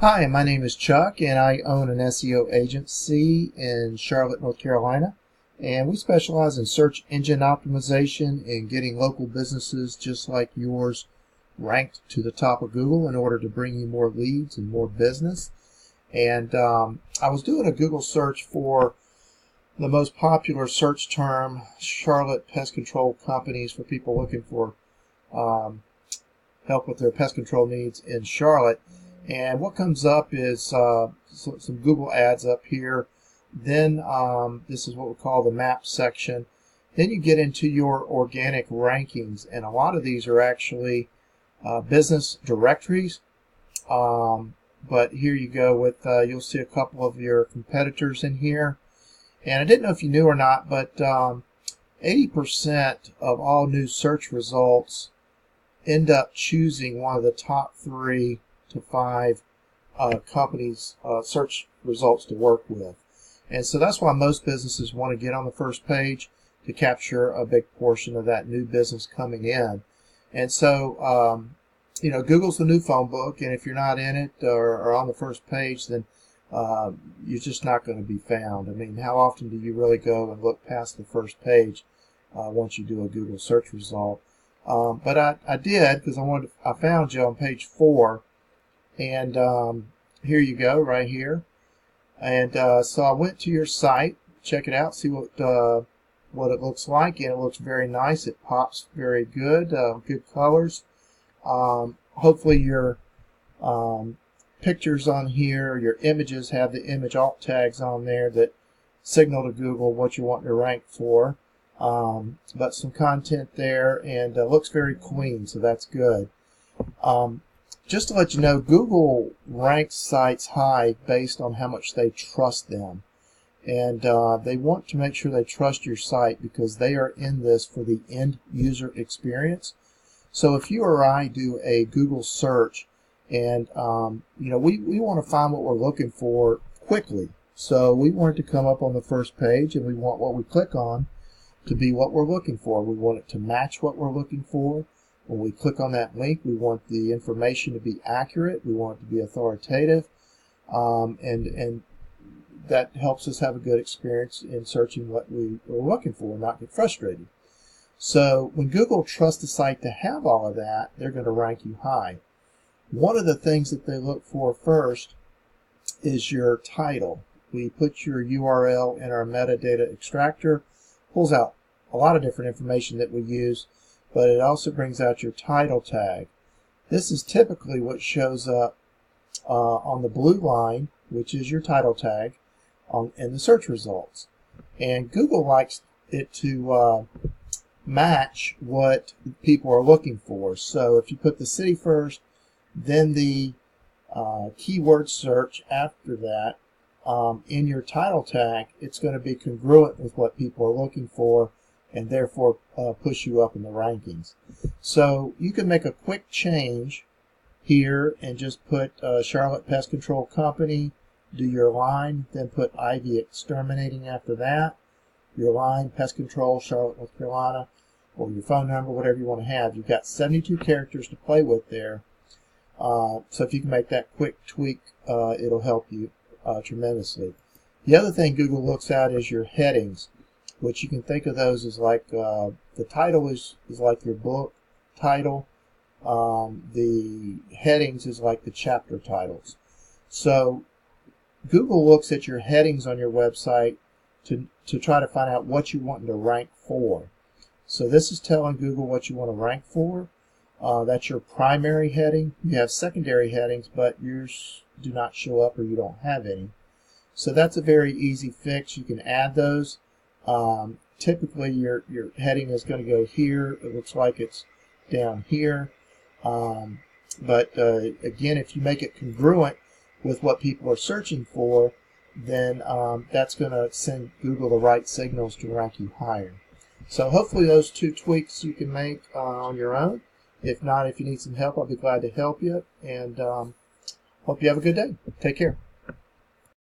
Hi, my name is Chuck, and I own an SEO agency in Charlotte, North Carolina. And we specialize in search engine optimization and getting local businesses just like yours ranked to the top of Google in order to bring you more leads and more business. And I was doing a Google search for the most popular search term, Charlotte pest control companies, for people looking for help with their pest control needs in Charlotte. And what comes up is some Google ads up here. Then this is what we call the map section. Then you get into your organic rankings, and a lot of these are actually business directories. But here you go with, you'll see a couple of your competitors in here. And I didn't know if you knew or not, but 80% of all new search results end up choosing one of the top 3 to 5 companies' search results to work with. And so that's why most businesses want to get on the first page to capture a big portion of that new business coming in. And so, Google's the new phone book, and if you're not in it or on the first page, then you're just not going to be found. I mean, how often do you really go and look past the first page once you do a Google search result? But I did, because I found you on page 4. And here you go, right here. And so I went to your site, check it out, see what it looks like, and it looks very nice. It pops very good, good colors. Hopefully your pictures on here, your images have the image alt tags on there that signal to Google what you want to rank for. But some content there, and looks very clean, so that's good. Just to let you know, Google ranks sites high based on how much they trust them. And they want to make sure they trust your site because they are in this for the end user experience. So if you or I do a Google search and, we want to find what we're looking for quickly. So we want it to come up on the first page, and we want what we click on to be what we're looking for. We want it to match what we're looking for. When we click on that link, we want the information to be accurate. We want it to be authoritative, and that helps us have a good experience in searching what we are looking for and not get frustrated. So when Google trusts the site to have all of that, they're going to rank you high. One of the things that they look for first is your title. We put your URL in our metadata extractor, pulls out a lot of different information that we use, but it also brings out your title tag. This is typically what shows up on the blue line, which is your title tag, in the search results. And Google likes it to match what people are looking for. So if you put the city first, then the keyword search after that, in your title tag, it's going to be congruent with what people are looking for, and therefore push you up in the rankings. So you can make a quick change here and just put Charlotte Pest Control Company, do your line, then put Ivey Exterminating after that, your line, Pest Control, Charlotte, North Carolina, or your phone number, whatever you want to have. You've got 72 characters to play with there. So if you can make that quick tweak, it'll help you tremendously. The other thing Google looks at is your headings, which you can think of those as like the title is like your book title. The headings is like the chapter titles. So Google looks at your headings on your website to try to find out what you want to rank for. So this is telling Google what you want to rank for. That's your primary heading. You have secondary headings, but yours do not show up or you don't have any. So that's a very easy fix. You can add those. Typically your heading is going to go here. It looks like it's down here. But again, if you make it congruent with what people are searching for, then that's going to send Google the right signals to rank you higher. So hopefully those 2 tweaks you can make on your own. If not, if you need some help, I'll be glad to help you. And hope you have a good day. Take care.